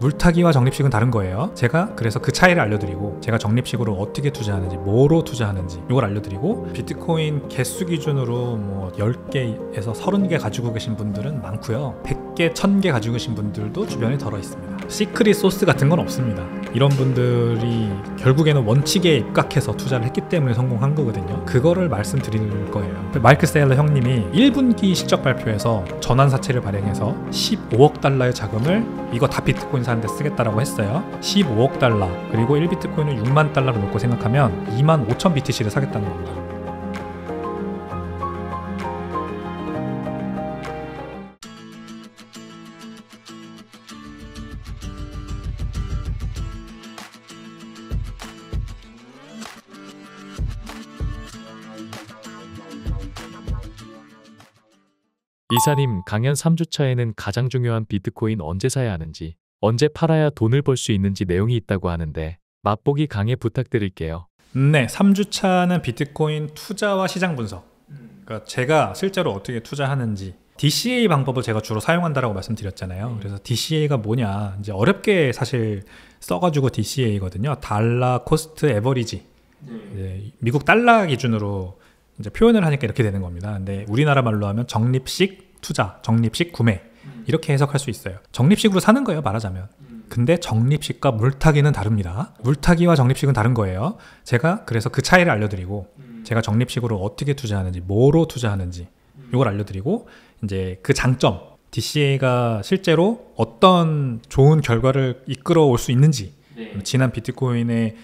물타기와 적립식은 다른 거예요. 제가 그래서 그 차이를 알려드리고, 제가 적립식으로 어떻게 투자하는지, 뭐로 투자하는지 이걸 알려드리고, 비트코인 개수 기준으로 뭐 10개에서 30개 가지고 계신 분들은 많고요, 100개, 1000개 가지고 계신 분들도 주변에 덜어 있습니다. 시크릿 소스 같은 건 없습니다. 이런 분들이 결국에는 원칙에 입각해서 투자를 했기 때문에 성공한 거거든요. 그거를 말씀드릴 거예요. 마이클 세일러 형님이 1분기 실적 발표에서 전환사채를 발행해서 15억 달러의 자금을 이거 다 비트코인 사는데 쓰겠다라고 했어요. 15억 달러, 그리고 1비트코인을 6만 달러로 놓고 생각하면 2만 5천 BTC를 사겠다는 겁니다. 이사님, 강연 3주차에는 가장 중요한 비트코인 언제 사야 하는지, 언제 팔아야 돈을 벌 수 있는지 내용이 있다고 하는데 맛보기 강의 부탁드릴게요. 네, 3주차는 비트코인 투자와 시장 분석. 그러니까 제가 실제로 어떻게 투자하는지, DCA 방법을 제가 주로 사용한다라고 말씀드렸잖아요. 그래서 DCA가 뭐냐, 이제 어렵게 사실 써가지고 DCA거든요. 달러 코스트 에버리지. 미국 달러 기준으로 이제 표현을 하니까 이렇게 되는 겁니다. 근데 우리나라 말로 하면 적립식 투자, 적립식 구매, 이렇게 해석할 수 있어요. 적립식으로 사는 거예요, 말하자면. 근데 적립식과 물타기는 다릅니다. 물타기와 적립식은 다른 거예요. 제가 그래서 그 차이를 알려드리고, 제가 적립식으로 어떻게 투자하는지, 뭐로 투자하는지 이걸 알려드리고, 이제 그 장점, DCA가 실제로 어떤 좋은 결과를 이끌어 올 수 있는지, 지난 비트코인의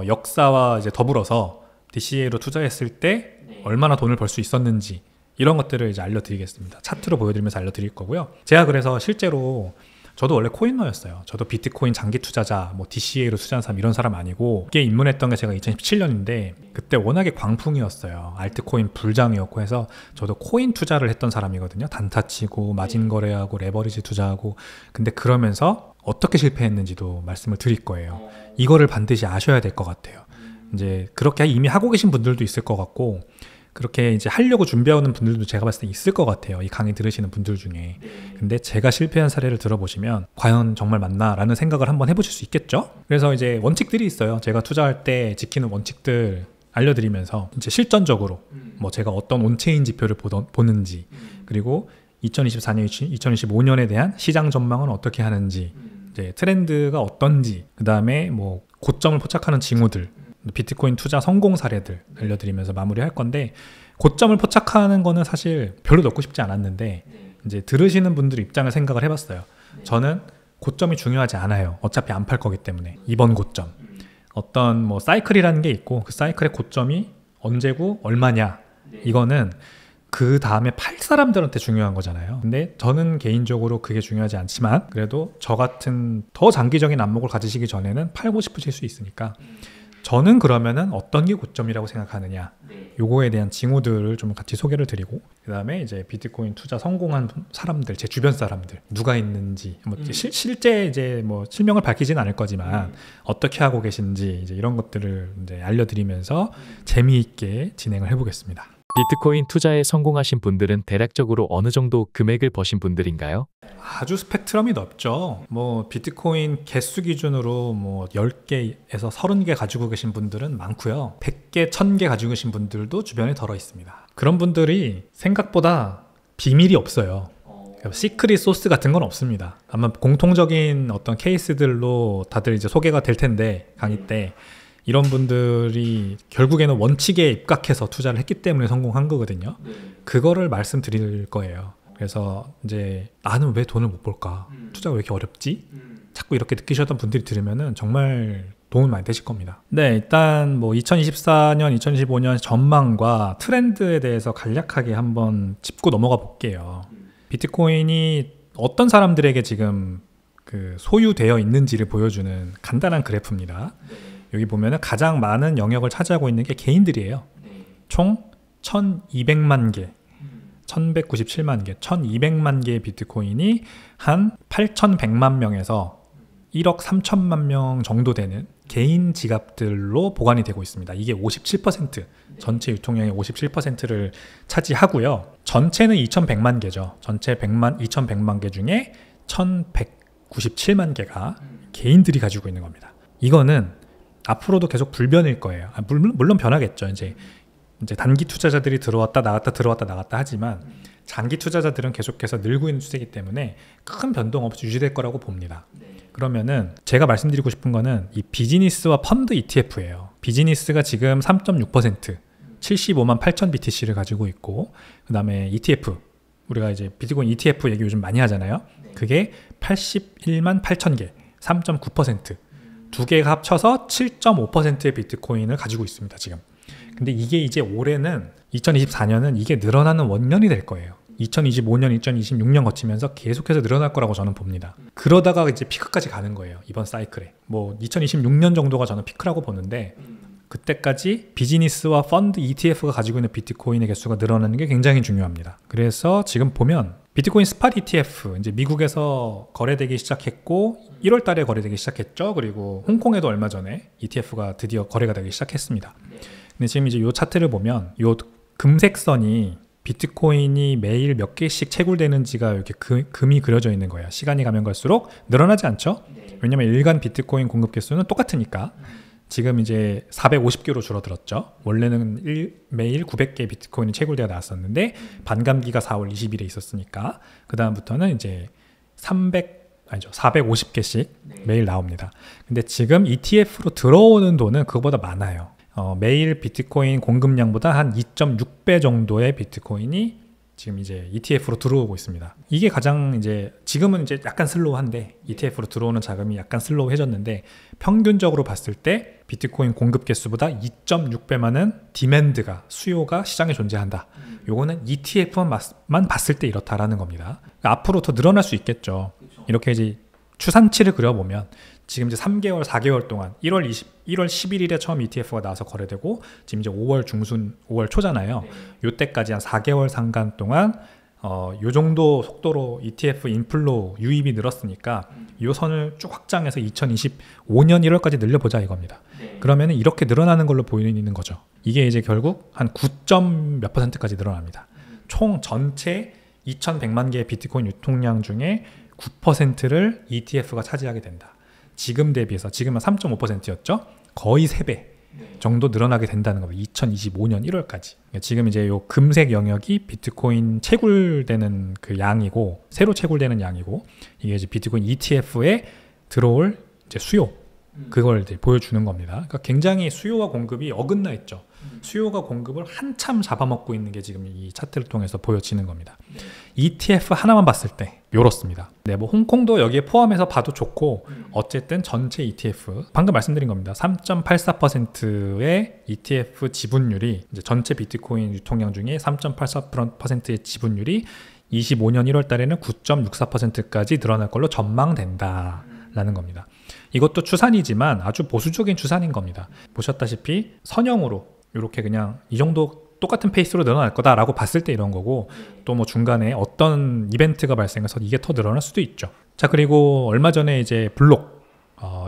역사와 이제 더불어서 DCA로 투자했을 때 얼마나 돈을 벌 수 있었는지, 이런 것들을 이제 알려드리겠습니다. 차트로 보여드리면서 알려드릴 거고요. 제가 그래서 실제로 저도 원래 코인러였어요. 저도 비트코인 장기 투자자, 뭐 DCA로 투자한 사람, 이런 사람 아니고, 이게 입문했던 게 제가 2017년인데 그때 워낙에 광풍이었어요. 알트코인 불장이었고 해서 저도 코인 투자를 했던 사람이거든요. 단타 치고 마진 거래하고 레버리지 투자하고. 근데 그러면서 어떻게 실패했는지도 말씀을 드릴 거예요. 이거를 반드시 아셔야 될 것 같아요. 이제 그렇게 이미 하고 계신 분들도 있을 것 같고, 그렇게 이제 하려고 준비하는 분들도 제가 봤을 때 있을 것 같아요. 이 강의 들으시는 분들 중에. 근데 제가 실패한 사례를 들어보시면 과연 정말 맞나? 라는 생각을 한번 해보실 수 있겠죠? 그래서 이제 원칙들이 있어요. 제가 투자할 때 지키는 원칙들 알려드리면서 이제 실전적으로 뭐 제가 어떤 온체인 지표를 보는지, 그리고 2024년, 2025년에 대한 시장 전망은 어떻게 하는지, 이제 트렌드가 어떤지, 그 다음에 뭐 고점을 포착하는 징후들, 비트코인 투자 성공 사례들 알려드리면서 마무리할 건데, 고점을 포착하는 거는 사실 별로 넣고 싶지 않았는데, 이제 들으시는 분들 입장을 생각을 해봤어요. 저는 고점이 중요하지 않아요. 어차피 안 팔 거기 때문에. 이번 고점, 어떤 뭐 사이클이라는 게 있고, 그 사이클의 고점이 언제고 얼마냐, 이거는 그 다음에 팔 사람들한테 중요한 거잖아요. 근데 저는 개인적으로 그게 중요하지 않지만, 그래도 저 같은 더 장기적인 안목을 가지시기 전에는 팔고 싶으실 수 있으니까, 저는 그러면은 어떤 게 고점이라고 생각하느냐, 요거에 대한 징후들을 좀 같이 소개를 드리고, 그 다음에 이제 비트코인 투자 성공한 사람들, 제 주변 사람들 누가 있는지, 뭐 실제 이제 뭐 실명을 밝히진 않을 거지만 어떻게 하고 계신지, 이제 이런 것들을 이제 알려드리면서 재미있게 진행을 해보겠습니다. 비트코인 투자에 성공하신 분들은 대략적으로 어느 정도 금액을 버신 분들인가요? 아주 스펙트럼이 넓죠. 뭐 비트코인 개수 기준으로 뭐 10개에서 30개 가지고 계신 분들은 많고요, 100개, 1000개 가지고 계신 분들도 주변에 덜어 있습니다. 그런 분들이 생각보다 비밀이 없어요. 시크릿 소스 같은 건 없습니다. 아마 공통적인 어떤 케이스들로 다들 이제 소개가 될 텐데, 강의 때 이런 분들이 결국에는 원칙에 입각해서 투자를 했기 때문에 성공한 거거든요. 그거를 말씀드릴 거예요. 그래서 이제 나는 왜 돈을 못 벌까? 투자가 왜 이렇게 어렵지? 자꾸 이렇게 느끼셨던 분들이 들으면은 정말 도움이 많이 되실 겁니다. 네, 일단 뭐 2024년, 2025년 전망과 트렌드에 대해서 간략하게 한번 짚고 넘어가 볼게요. 비트코인이 어떤 사람들에게 지금 그 소유되어 있는지를 보여주는 간단한 그래프입니다. 여기 보면은 가장 많은 영역을 차지하고 있는 게 개인들이에요. 총 1200만 개, 1197만 개, 1200만 개의 비트코인이 한 8100만 명에서 1억 3천만 명 정도 되는 개인 지갑들로 보관이 되고 있습니다. 이게 57%, 전체 유통량의 57%를 차지하고요. 전체는 2100만 개죠. 전체 2100만 개 중에 97만 개가 개인들이 가지고 있는 겁니다. 이거는 앞으로도 계속 불변일 거예요. 물론 변하겠죠. 이제 단기 투자자들이 들어왔다 나갔다 하지만 장기 투자자들은 계속해서 늘고 있는 추세이기 때문에 큰 변동 없이 유지될 거라고 봅니다. 그러면은 제가 말씀드리고 싶은 거는 이 비즈니스와 펀드 ETF예요. 비즈니스가 지금 3.6% 75만 8천 BTC를 가지고 있고, 그 다음에 ETF, 우리가 이제 비트코인 ETF 얘기 요즘 많이 하잖아요. 그게 81만 8천 개 3.9%, 두 개가 합쳐서 7.5%의 비트코인을 가지고 있습니다 지금. 근데 이게 이제 올해는 2024년은 이게 늘어나는 원년이 될 거예요. 2025년, 2026년 거치면서 계속해서 늘어날 거라고 저는 봅니다. 그러다가 이제 피크까지 가는 거예요. 이번 사이클에. 뭐 2026년 정도가 저는 피크라고 보는데, 그때까지 비즈니스와 펀드 ETF가 가지고 있는 비트코인의 개수가 늘어나는 게 굉장히 중요합니다. 그래서 지금 보면 비트코인 스팟 ETF 이제 미국에서 거래되기 시작했고 1월 달에 거래되기 시작했죠. 그리고 홍콩에도 얼마 전에 ETF가 드디어 거래가 되기 시작했습니다. 근데 지금 이제 요 차트를 보면 요 금색 선이 비트코인이 매일 몇 개씩 채굴되는지가 이렇게 금이 그려져 있는 거예요. 시간이 가면 갈수록 늘어나지 않죠? 왜냐면 일간 비트코인 공급 개수는 똑같으니까. 지금 이제 450개로 줄어들었죠. 원래는 매일 900개 비트코인이 채굴되어 나왔었는데 반감기가 4월 20일에 있었으니까 그 다음부터는 이제 450개씩 매일 나옵니다. 근데 지금 ETF로 들어오는 돈은 그거보다 많아요. 매일 비트코인 공급량보다 한 2.6배 정도의 비트코인이 지금 이제 ETF로 들어오고 있습니다. 이게 가장 이제 지금은 이제 약간 슬로우한데 ETF로 들어오는 자금이 약간 슬로우해졌는데, 평균적으로 봤을 때 비트코인 공급 개수보다 2.6배 많은 디맨드가, 수요가 시장에 존재한다. 요거는 ETF만 봤을 때 이렇다라는 겁니다. 그러니까 앞으로 더 늘어날 수 있겠죠. 이렇게 이제 추산치를 그려보면 지금 이제 3개월, 4개월 동안 1월 11일에 처음 ETF가 나와서 거래되고 지금 이제 5월 중순, 5월 초잖아요. 요때까지 한 4개월 상간 동안 요 정도 속도로 ETF 인플로우 유입이 늘었으니까 요 선을 쭉 확장해서 2025년 1월까지 늘려보자 이겁니다. 그러면 이렇게 늘어나는 걸로 보이는 거죠. 이게 이제 결국 한 9점 몇 %까지 늘어납니다. 총 전체 2100만 개의 비트코인 유통량 중에 9%를 ETF가 차지하게 된다. 지금 대비해서 지금은 3.5%였죠. 거의 3배 정도 늘어나게 된다는 겁니다. 2025년 1월까지. 지금 이제 요 금색 영역이 비트코인 채굴되는 그 양이고, 새로 채굴되는 양이고, 이게 이제 비트코인 ETF에 들어올 이제 수요, 그걸 이제 보여주는 겁니다. 그러니까 굉장히 수요와 공급이 어긋나 있죠. 수요가 공급을 한참 잡아먹고 있는 게 지금 이 차트를 통해서 보여지는 겁니다. ETF 하나만 봤을 때 요렇습니다. 네, 뭐 홍콩도 여기에 포함해서 봐도 좋고, 어쨌든 전체 ETF 방금 말씀드린 겁니다. 3.84%의 ETF 지분율이, 이제 전체 비트코인 유통량 중에 3.84%의 지분율이 25년 1월 달에는 9.64%까지 늘어날 걸로 전망된다라는 겁니다. 이것도 추산이지만 아주 보수적인 추산인 겁니다. 보셨다시피 선형으로 이렇게 그냥 이 정도 똑같은 페이스로 늘어날 거다라고 봤을 때 이런 거고, 또 뭐 중간에 어떤 이벤트가 발생해서 이게 더 늘어날 수도 있죠. 자, 그리고 얼마 전에 이제 블록,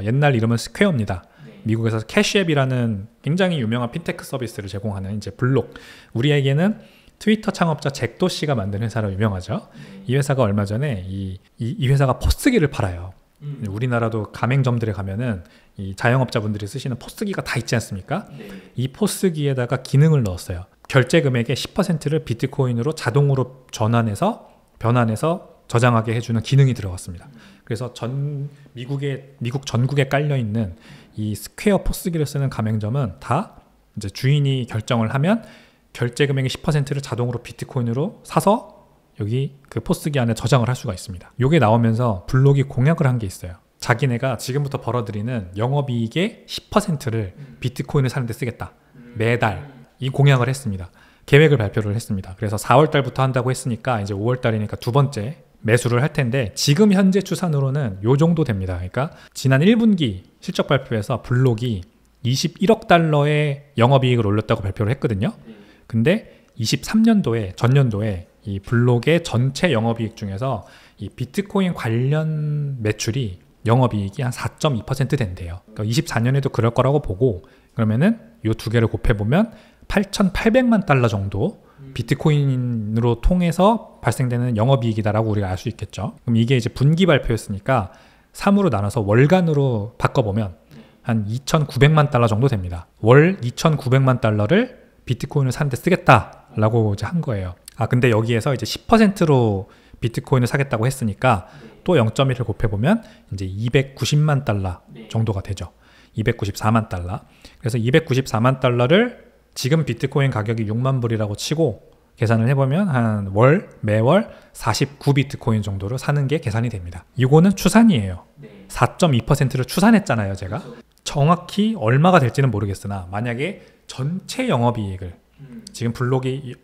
옛날 이름은 스퀘어입니다. 미국에서 캐시앱이라는 굉장히 유명한 핀테크 서비스를 제공하는 이제 블록, 우리에게는 트위터 창업자 잭 도시가 만든 회사로 유명하죠. 이 회사가 얼마 전에 이 회사가 포스기를 팔아요. 우리나라도 가맹점들에 가면은 이 자영업자분들이 쓰시는 포스기가 다 있지 않습니까? 이 포스기에다가 기능을 넣었어요. 결제 금액의 10%를 비트코인으로 자동으로 변환해서 저장하게 해주는 기능이 들어갔습니다. 그래서 미국 전국에 깔려 있는 이 스퀘어 포스기를 쓰는 가맹점은 다 이제 주인이 결정을 하면 결제 금액의 10%를 자동으로 비트코인으로 사서 여기 그 포스기 안에 저장을 할 수가 있습니다. 요게 나오면서 블록이 공약을 한 게 있어요. 자기네가 지금부터 벌어들이는 영업이익의 10%를 비트코인을 사는 데 쓰겠다. 매달 이 공약을 했습니다. 계획을 발표를 했습니다. 그래서 4월 달부터 한다고 했으니까 이제 5월 달이니까 두 번째 매수를 할 텐데, 지금 현재 추산으로는 요 정도 됩니다. 그러니까 지난 1분기 실적 발표에서 블록이 21억 달러의 영업이익을 올렸다고 발표를 했거든요. 근데 23년도에 전년도에 이 블록의 전체 영업이익 중에서 이 비트코인 관련 매출이 영업이익이 한 4.2% 된대요. 그러니까 24년에도 그럴 거라고 보고, 그러면은 요 두 개를 곱해보면 8,800만 달러 정도 비트코인으로 통해서 발생되는 영업이익이다라고 우리가 알 수 있겠죠. 그럼 이게 이제 분기 발표였으니까 3으로 나눠서 월간으로 바꿔보면 한 2,900만 달러 정도 됩니다. 월 2,900만 달러를 비트코인을 사는데 쓰겠다라고 이제 한 거예요. 근데 여기에서 이제 10%로 비트코인을 사겠다고 했으니까 또 0.1을 곱해보면 이제 290만 달러 정도가 되죠. 294만 달러. 그래서 294만 달러를 지금 비트코인 가격이 6만 불이라고 치고 계산을 해보면 한 매월 49 비트코인 정도로 사는 게 계산이 됩니다. 이거는 추산이에요. 4.2%를 추산했잖아요, 제가. 정확히 얼마가 될지는 모르겠으나 만약에 전체 영업이익을 지금 블록이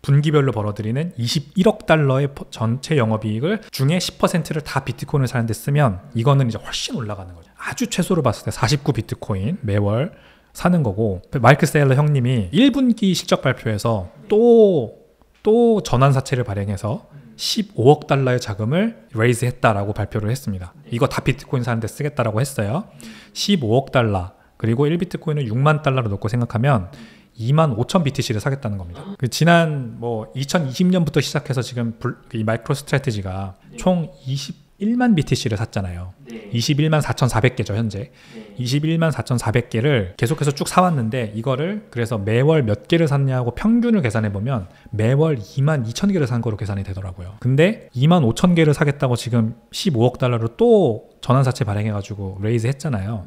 분기별로 벌어들이는 21억 달러의 전체 영업이익을 중에 10%를 다 비트코인을 사는 데 쓰면 이거는 이제 훨씬 올라가는 거죠. 아주 최소로 봤을 때 49 비트코인 매월 사는 거고, 마이클 세일러 형님이 1분기 실적 발표에서 또 전환사채를 발행해서 15억 달러의 자금을 레이즈 했다라고 발표를 했습니다. 이거 다 비트코인 사는데 쓰겠다라고 했어요. 15억 달러 그리고 1비트코인을 6만 달러로 놓고 생각하면 2만 5천 BTC를 사겠다는 겁니다. 지난 2020년부터 시작해서 지금 이 마이크로 스트래티지가 총 21만 BTC를 샀잖아요. 21만 4,400개죠 현재. 21만 4,400개를 계속해서 쭉 사왔는데 이거를 그래서 매월 몇 개를 샀냐고 평균을 계산해보면 매월 2만 2천 개를 산 거로 계산이 되더라고요. 근데 2만 5천 개를 사겠다고 지금 15억 달러로 또 전환사채 발행해가지고 레이즈 했잖아요.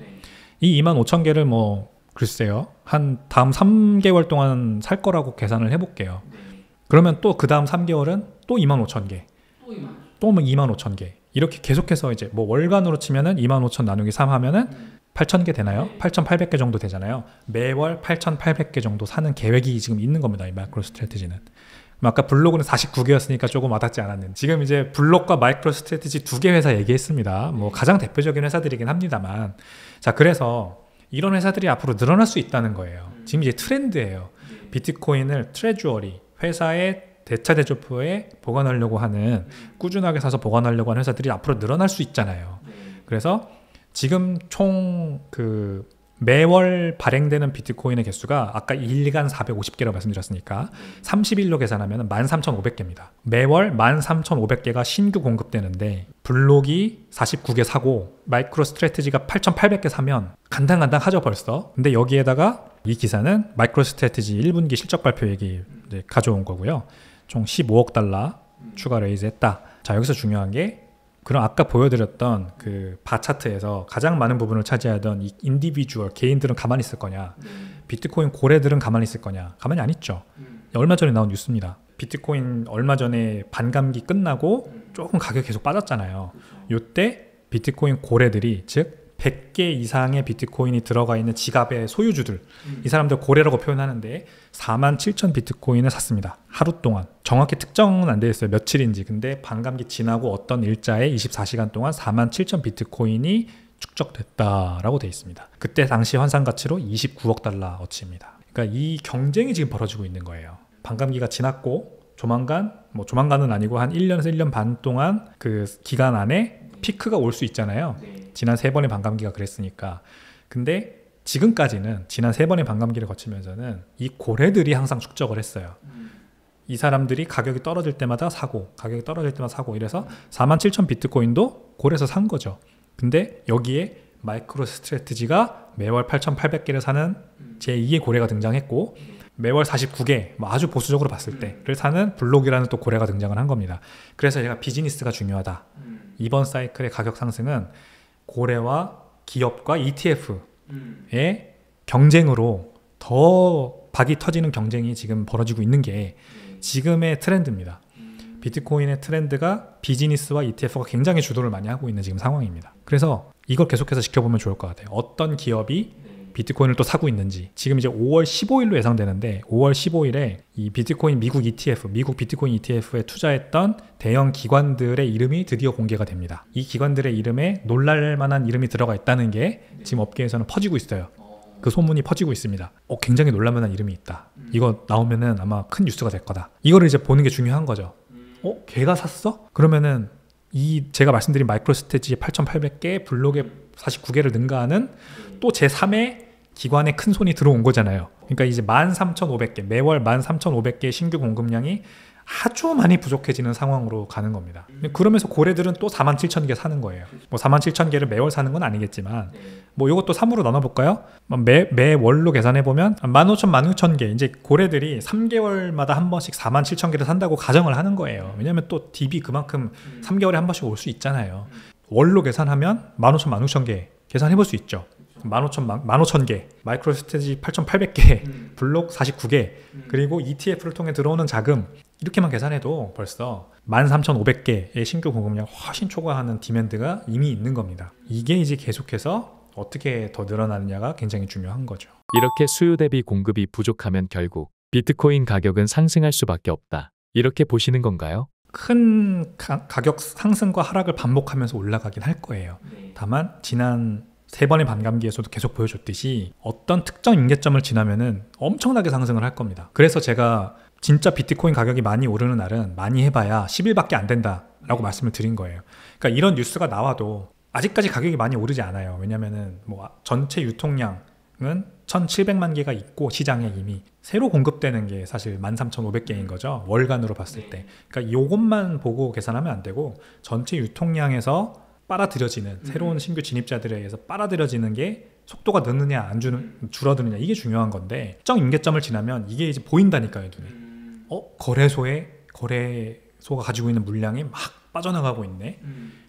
이 2만 5천 개를 글쎄요, 한 다음 3개월 동안 살 거라고 계산을 해볼게요. 그러면 또 그 다음 3개월은 또 2만 5천 개, 또 2만 5천 개, 이렇게 계속해서 이제 월간으로 치면은 2만 5천 나누기 3 하면은 8천 개 되나요? 8,800개 정도 되잖아요. 매월 8,800개 정도 사는 계획이 지금 있는 겁니다, 이 마이크로 스트래티지는. 아까 블록은 49개였으니까 조금 와닿지 않았는데 지금 이제 블록과 마이크로 스트래티지 두 개 회사 얘기했습니다. 가장 대표적인 회사들이긴 합니다만, 자, 그래서 이런 회사들이 앞으로 늘어날 수 있다는 거예요. 지금 이제 트렌드예요. 비트코인을 트레저리, 회사의 대차대조표에 보관하려고 하는, 꾸준하게 사서 보관하려고 하는 회사들이 앞으로 늘어날 수 있잖아요. 그래서 지금 총 매월 발행되는 비트코인의 개수가 아까 일간 450개라고 말씀드렸으니까 30일로 계산하면 13,500개입니다. 매월 13,500개가 신규 공급되는데 블록이 49개 사고 마이크로 스트래티지가 8,800개 사면 간당간당하죠 벌써. 근데 여기에다가 이 기사는 마이크로 스트래티지 1분기 실적 발표 얘기 이제 가져온 거고요. 총 15억 달러 추가 레이즈 했다. 자, 여기서 중요한 게 그럼 아까 보여드렸던 그 바 차트에서 가장 많은 부분을 차지하던 이 인디비주얼 개인들은 가만히 있을 거냐, 비트코인 고래들은 가만히 있을 거냐? 가만히 안 있죠. 얼마 전에 나온 뉴스입니다. 비트코인 얼마 전에 반감기 끝나고 조금 가격이 계속 빠졌잖아요. 이때 비트코인 고래들이, 즉 100개 이상의 비트코인이 들어가 있는 지갑의 소유주들, 이 사람들 고래라고 표현하는데 47,000 비트코인을 샀습니다. 하루 동안. 정확히 특정은 안 되어 있어요, 며칠인지. 근데 반감기 지나고 어떤 일자에 24시간 동안 47,000 비트코인이 축적됐다라고 되어 있습니다. 그때 당시 환산 가치로 29억 달러 어치입니다. 그러니까 이 경쟁이 지금 벌어지고 있는 거예요. 반감기가 지났고 조만간은 아니고 한 1년에서 1년 반 동안 그 기간 안에 피크가 올 수 있잖아요. 지난 3번의 반감기가 그랬으니까. 근데 지금까지는 지난 3번의 반감기를 거치면서는 이 고래들이 항상 축적을 했어요. 이 사람들이 가격이 떨어질 때마다 사고, 가격이 떨어질 때마다 사고, 이래서 47,000 비트코인도 고래에서 산 거죠. 근데 여기에 마이크로 스트래티지가 매월 8,800개를 사는 제2의 고래가 등장했고, 매월 49개, 아주 보수적으로 봤을 때를 사는 블록이라는 또 고래가 등장을 한 겁니다. 그래서 제가 비즈니스가 중요하다. 이번 사이클의 가격 상승은 고래와 기업과 ETF의 경쟁으로 더 박이 터지는 경쟁이 지금 벌어지고 있는 게 지금의 트렌드입니다. 비트코인의 트렌드가 비즈니스와 ETF가 굉장히 주도를 많이 하고 있는 지금 상황입니다. 그래서 이걸 계속해서 지켜보면 좋을 것 같아요. 어떤 기업이 비트코인을 또 사고 있는지. 지금 이제 5월 15일로 예상되는데 5월 15일에 이 비트코인 미국 ETF, 미국 비트코인 ETF에 투자했던 대형 기관들의 이름이 드디어 공개가 됩니다. 이 기관들의 이름에 놀랄만한 이름이 들어가 있다는 게 지금 업계에서는 퍼지고 있어요. 그 소문이 퍼지고 있습니다. 굉장히 놀랄만한 이름이 있다. 이거 나오면은 아마 큰 뉴스가 될 거다. 이거를 이제 보는 게 중요한 거죠. 걔가 샀어? 그러면은 제가 말씀드린 마이크로 스트래티지 8,800개, 블록에 49개를 능가하는 또 제3의 기관의 큰 손이 들어온 거잖아요. 그러니까 이제 13,500개, 매월 13,500개의 신규 공급량이 아주 많이 부족해지는 상황으로 가는 겁니다. 그러면서 고래들은 또 47,000개 사는 거예요. 뭐 47,000개를 매월 사는 건 아니겠지만 뭐 이것도 3으로 나눠볼까요? 매월로 계산해보면 15,000, 16,000개. 이제 고래들이 3개월마다 한 번씩 47,000개를 산다고 가정을 하는 거예요. 왜냐면 또 DB 그만큼 3개월에 한 번씩 올 수 있잖아요. 월로 계산하면 15,000, 16,000개 계산해볼 수 있죠. 15,000개, 마이크로 스트래티지 8,800개, 블록 49개, 그리고 ETF를 통해 들어오는 자금 이렇게만 계산해도 벌써 13,500개의 신규 공급량 훨씬 초과하는 디맨드가 이미 있는 겁니다. 이게 이제 계속해서 어떻게 더 늘어나느냐가 굉장히 중요한 거죠. 이렇게 수요 대비 공급이 부족하면 결국 비트코인 가격은 상승할 수밖에 없다. 이렇게 보시는 건가요? 큰 가격 상승과 하락을 반복하면서 올라가긴 할 거예요. 다만 지난 3번의 반감기에서도 계속 보여줬듯이 어떤 특정 임계점을 지나면은 엄청나게 상승을 할 겁니다. 그래서 제가 진짜 비트코인 가격이 많이 오르는 날은 많이 해봐야 10일밖에 안 된다라고 말씀을 드린 거예요. 그러니까 이런 뉴스가 나와도 아직까지 가격이 많이 오르지 않아요. 왜냐면은 뭐 전체 유통량은 1,700만 개가 있고 시장에 이미 새로 공급되는 게 사실 13,500개인 거죠. 월간으로 봤을 때. 그러니까 이것만 보고 계산하면 안 되고 전체 유통량에서 빨아들여지는 새로운 신규 진입자들에 의해서 빨아들여지는 게 속도가 느느냐 안 줄어드느냐 이게 중요한 건데 특정 임계점을 지나면 이게 이제 보인다니까요 눈에. 거래소가 가지고 있는 물량이 막 빠져나가고 있네.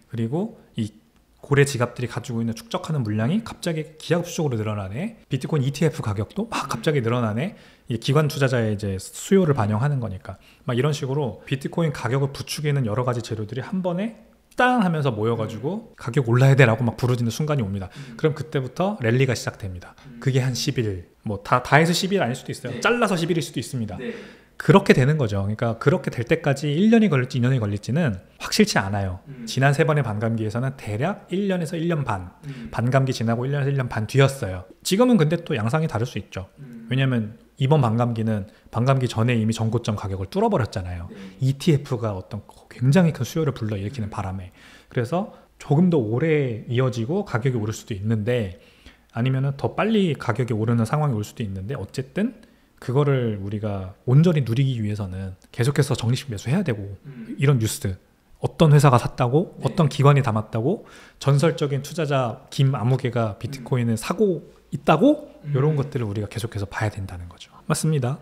그리고 이 고래 지갑들이 가지고 있는 축적하는 물량이 갑자기 기하급수적으로 늘어나네. 비트코인 ETF 가격도 막 갑자기 늘어나네. 이게 기관 투자자의 이제 수요를 반영하는 거니까 막 이런 식으로 비트코인 가격을 부추기는 여러 가지 재료들이 한 번에 땅 하면서 모여가지고 가격 올라야 돼라고 막 부르짖는 순간이 옵니다. 그럼 그때부터 랠리가 시작됩니다. 그게 한 10일, 뭐 다 해서 10일 아닐 수도 있어요. 잘라서 10일일 수도 있습니다. 그렇게 되는 거죠. 그러니까 그렇게 될 때까지 1년이 걸릴지 2년이 걸릴지는 확실치 않아요. 지난 3번의 반감기에서는 대략 1년에서 1년 반, 반감기 지나고 1년에서 1년 반 뒤였어요. 지금은 근데 또 양상이 다를 수 있죠. 왜냐면 이번 반감기는 반감기 전에 이미 전고점 가격을 뚫어버렸잖아요. ETF가 어떤 굉장히 큰 수요를 불러일으키는 바람에. 그래서 조금 더 오래 이어지고 가격이 오를 수도 있는데 아니면 더 빨리 가격이 오르는 상황이 올 수도 있는데 어쨌든 그거를 우리가 온전히 누리기 위해서는 계속해서 적립식 매수해야 되고 이런 뉴스 어떤 회사가 샀다고 어떤 기관이 담았다고 전설적인 투자자 김 아무개가 비트코인을 사고 있다고 이런 것들을 우리가 계속해서 봐야 된다는 거죠. 맞습니다.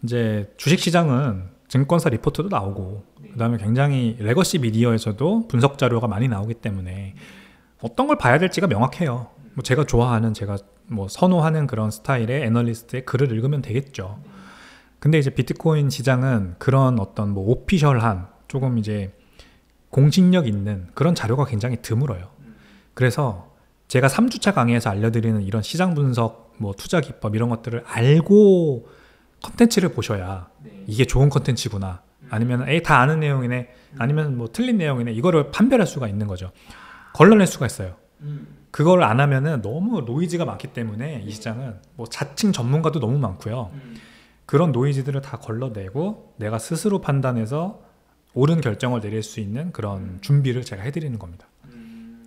이제 주식시장은 증권사 리포트도 나오고 그다음에 굉장히 레거시 미디어에서도 분석 자료가 많이 나오기 때문에 어떤 걸 봐야 될지가 명확해요. 뭐 제가 좋아하는 제가 뭐 선호하는 그런 스타일의 애널리스트의 글을 읽으면 되겠죠. 근데 이제 비트코인 시장은 그런 어떤 뭐 오피셜한 조금 이제 공신력 있는 그런 자료가 굉장히 드물어요. 그래서 제가 3주차 강의에서 알려드리는 이런 시장 분석, 뭐 투자 기법 이런 것들을 알고 컨텐츠를 보셔야 이게 좋은 컨텐츠구나. 아니면 다 아는 내용이네. 아니면 뭐 틀린 내용이네. 이거를 판별할 수가 있는 거죠. 걸러낼 수가 있어요. 그걸 안 하면은 너무 노이즈가 많기 때문에 이 시장은 뭐 자칭 전문가도 너무 많고요. 그런 노이즈들을 다 걸러내고 내가 스스로 판단해서 옳은 결정을 내릴 수 있는 그런 준비를 제가 해드리는 겁니다.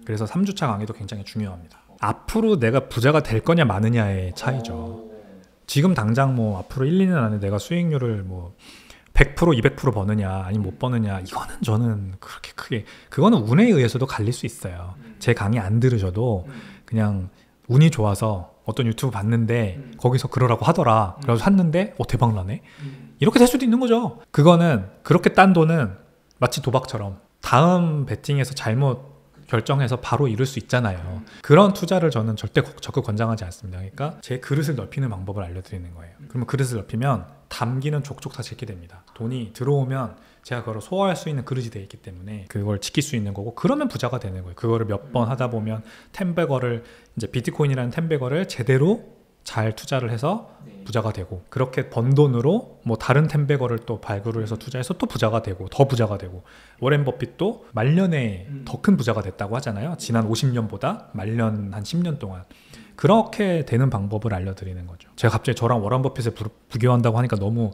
그래서 3주차 강의도 굉장히 중요합니다. 앞으로 내가 부자가 될 거냐 마느냐의 차이죠. 지금 당장 뭐 앞으로 1, 2년 안에 내가 수익률을 뭐 100%, 200% 버느냐 아니면 못 버느냐 이거는 저는 그렇게 크게 그거는 운에 의해서도 갈릴 수 있어요. 제 강의 안 들으셔도 그냥 운이 좋아서 어떤 유튜브 봤는데 거기서 그러라고 하더라. 그래서 샀는데 대박 나네. 이렇게 될 수도 있는 거죠. 그거는 그렇게 딴 돈은 마치 도박처럼 다음 베팅에서 잘못 결정해서 바로 이룰 수 있잖아요. 그런 투자를 저는 절대 적극 권장하지 않습니다. 그러니까 제 그릇을 넓히는 방법을 알려드리는 거예요. 그러면 그릇을 넓히면 담기는 족족 다 젖게 됩니다. 돈이 들어오면 제가 그걸 소화할 수 있는 그릇이 되어 있기 때문에 그걸 지킬 수 있는 거고 그러면 부자가 되는 거예요. 그거를 몇 번 하다 보면 텐베거를 이제 비트코인이라는 텐베거를 제대로 잘 투자를 해서 부자가 되고 그렇게 번 돈으로 뭐 다른 텐베거를 또 발굴을 해서 투자해서 또 부자가 되고 더 부자가 되고 워렌 버핏도 말년에 더 큰 부자가 됐다고 하잖아요. 지난 50년보다 말년 한 10년 동안 그렇게 되는 방법을 알려드리는 거죠. 제가 갑자기 저랑 워렌 버핏을 비교한다고 하니까 너무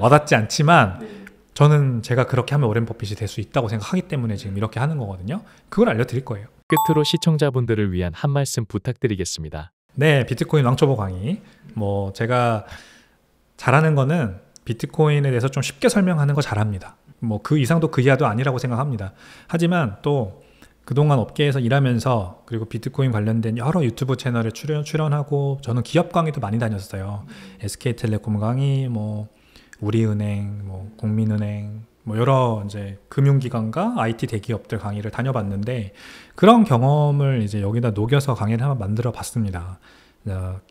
와닿지 않지만 저는 제가 그렇게 하면 워렌 버핏이 될 수 있다고 생각하기 때문에 지금 이렇게 하는 거거든요. 그걸 알려드릴 거예요. 끝으로 시청자분들을 위한 한 말씀 부탁드리겠습니다. 네, 비트코인 왕초보 강의. 뭐 제가 잘하는 거는 비트코인에 대해서 좀 쉽게 설명하는 거 잘합니다. 뭐 그 이상도 그 이하도 아니라고 생각합니다. 하지만 또 그동안 업계에서 일하면서 그리고 비트코인 관련된 여러 유튜브 채널에 출연하고 저는 기업 강의도 많이 다녔어요. SK텔레콤 강의, 뭐 우리은행, 뭐 국민은행, 뭐 여러 이제 금융기관과 IT 대기업들 강의를 다녀봤는데 그런 경험을 이제 여기다 녹여서 강의를 한번 만들어 봤습니다.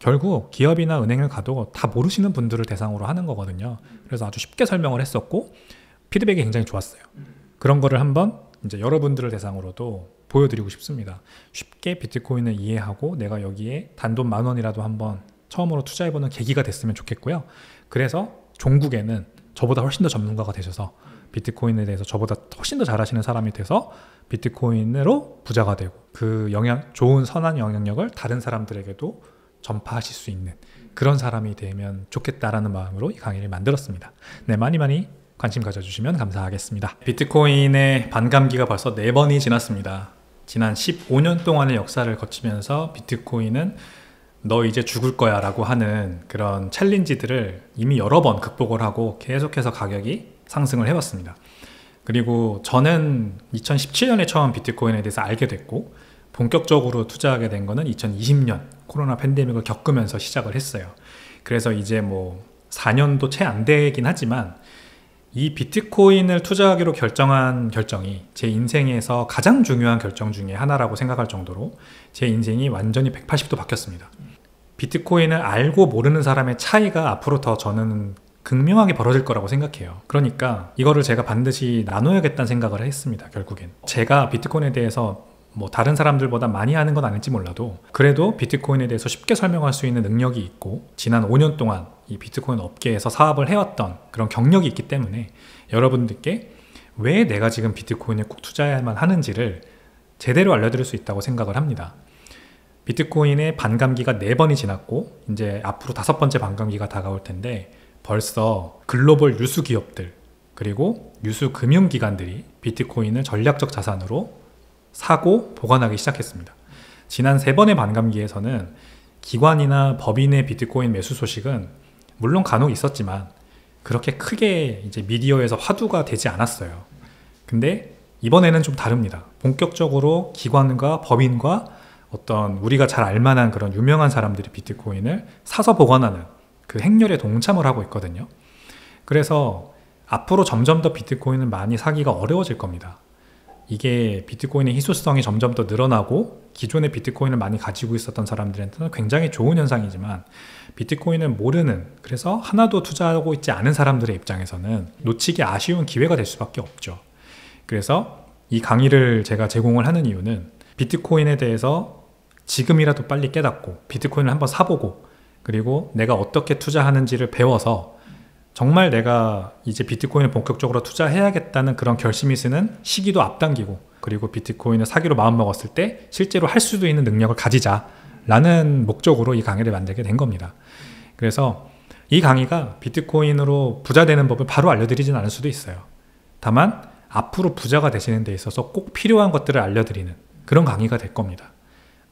결국 기업이나 은행을 가도 다 모르시는 분들을 대상으로 하는 거거든요. 그래서 아주 쉽게 설명을 했었고 피드백이 굉장히 좋았어요. 그런 거를 한번 이제 여러분들을 대상으로도 보여드리고 싶습니다. 쉽게 비트코인을 이해하고 내가 여기에 단돈 10,000원이라도 한번 처음으로 투자해보는 계기가 됐으면 좋겠고요. 그래서 종국에는 저보다 훨씬 더 전문가가 되셔서 비트코인에 대해서 저보다 훨씬 더 잘하시는 사람이 돼서 비트코인으로 부자가 되고 그 좋은 선한 영향력을 다른 사람들에게도 전파하실 수 있는 그런 사람이 되면 좋겠다라는 마음으로 이 강의를 만들었습니다. 네, 많이 관심 가져주시면 감사하겠습니다. 비트코인의 반감기가 벌써 4번이 지났습니다. 지난 15년 동안의 역사를 거치면서 비트코인은 너 이제 죽을 거야 라고 하는 그런 챌린지들을 이미 여러 번 극복을 하고 계속해서 가격이 상승을 해왔습니다. 그리고 저는 2017년에 처음 비트코인에 대해서 알게 됐고 본격적으로 투자하게 된 거는 2020년 코로나 팬데믹을 겪으면서 시작을 했어요. 그래서 이제 뭐 4년도 채 안 되긴 하지만 이 비트코인을 투자하기로 결정한 결정이 제 인생에서 가장 중요한 결정 중에 하나라고 생각할 정도로 제 인생이 완전히 180도 바뀌었습니다. 비트코인을 알고 모르는 사람의 차이가 앞으로 더 저는 극명하게 벌어질 거라고 생각해요. 그러니까 이거를 제가 반드시 나눠야겠다는 생각을 했습니다. 결국엔 제가 비트코인에 대해서 뭐 다른 사람들보다 많이 아는 건 아닐지 몰라도 그래도 비트코인에 대해서 쉽게 설명할 수 있는 능력이 있고 지난 5년 동안 이 비트코인 업계에서 사업을 해왔던 그런 경력이 있기 때문에 여러분들께 왜 내가 지금 비트코인에 꼭 투자해야만 하는지를 제대로 알려드릴 수 있다고 생각을 합니다. 비트코인의 반감기가 4번이 지났고 이제 앞으로 5번째 반감기가 다가올 텐데 벌써 글로벌 유수 기업들 그리고 유수 금융기관들이 비트코인을 전략적 자산으로 사고 보관하기 시작했습니다. 지난 3번의 반감기에서는 기관이나 법인의 비트코인 매수 소식은 물론 간혹 있었지만 그렇게 크게 이제 미디어에서 화두가 되지 않았어요. 근데 이번에는 좀 다릅니다. 본격적으로 기관과 법인과 어떤 우리가 잘 알만한 그런 유명한 사람들이 비트코인을 사서 보관하는 그 행렬에 동참을 하고 있거든요. 그래서 앞으로 점점 더 비트코인을 많이 사기가 어려워질 겁니다. 이게 비트코인의 희소성이 점점 더 늘어나고 기존의 비트코인을 많이 가지고 있었던 사람들한테는 굉장히 좋은 현상이지만 비트코인을 모르는 그래서 하나도 투자하고 있지 않은 사람들의 입장에서는 놓치기 아쉬운 기회가 될 수밖에 없죠. 그래서 이 강의를 제가 제공을 하는 이유는 비트코인에 대해서 지금이라도 빨리 깨닫고 비트코인을 한번 사보고 그리고 내가 어떻게 투자하는지를 배워서 정말 내가 이제 비트코인을 본격적으로 투자해야겠다는 그런 결심이 쓰는 시기도 앞당기고 그리고 비트코인을 사기로 마음먹었을 때 실제로 할 수도 있는 능력을 가지자라는 목적으로 이 강의를 만들게 된 겁니다. 그래서 이 강의가 비트코인으로 부자 되는 법을 바로 알려드리진 않을 수도 있어요. 다만 앞으로 부자가 되시는 데 있어서 꼭 필요한 것들을 알려드리는 그런 강의가 될 겁니다.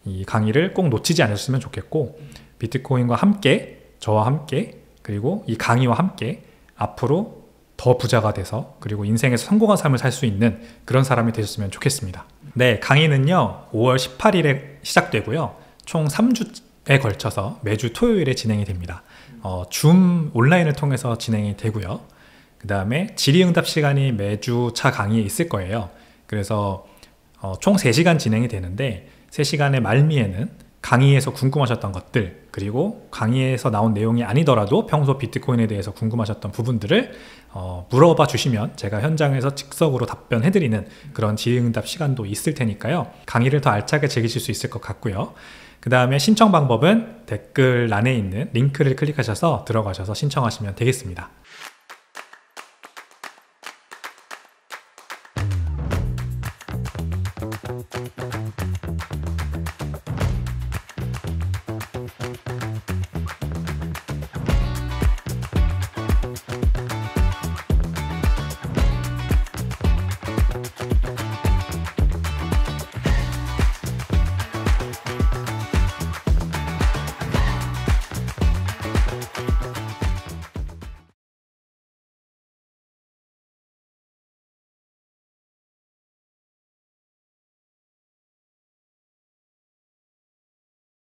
이 강의를 꼭 놓치지 않으셨으면 좋겠고 비트코인과 함께 저와 함께 그리고 이 강의와 함께 앞으로 더 부자가 돼서 그리고 인생에서 성공한 삶을 살 수 있는 그런 사람이 되셨으면 좋겠습니다. 네, 강의는요 5월 18일에 시작되고요 총 3주에 걸쳐서 매주 토요일에 진행이 됩니다. 줌 온라인을 통해서 진행이 되고요. 그 다음에 질의응답 시간이 매주 차 강의에 있을 거예요. 그래서 총 3시간 진행이 되는데 3시간의 말미에는 강의에서 궁금하셨던 것들 그리고 강의에서 나온 내용이 아니더라도 평소 비트코인에 대해서 궁금하셨던 부분들을 물어봐 주시면 제가 현장에서 즉석으로 답변해드리는 그런 질의응답 시간도 있을 테니까요. 강의를 더 알차게 즐기실 수 있을 것 같고요. 그 다음에 신청 방법은 댓글란에 있는 링크를 클릭하셔서 들어가셔서 신청하시면 되겠습니다.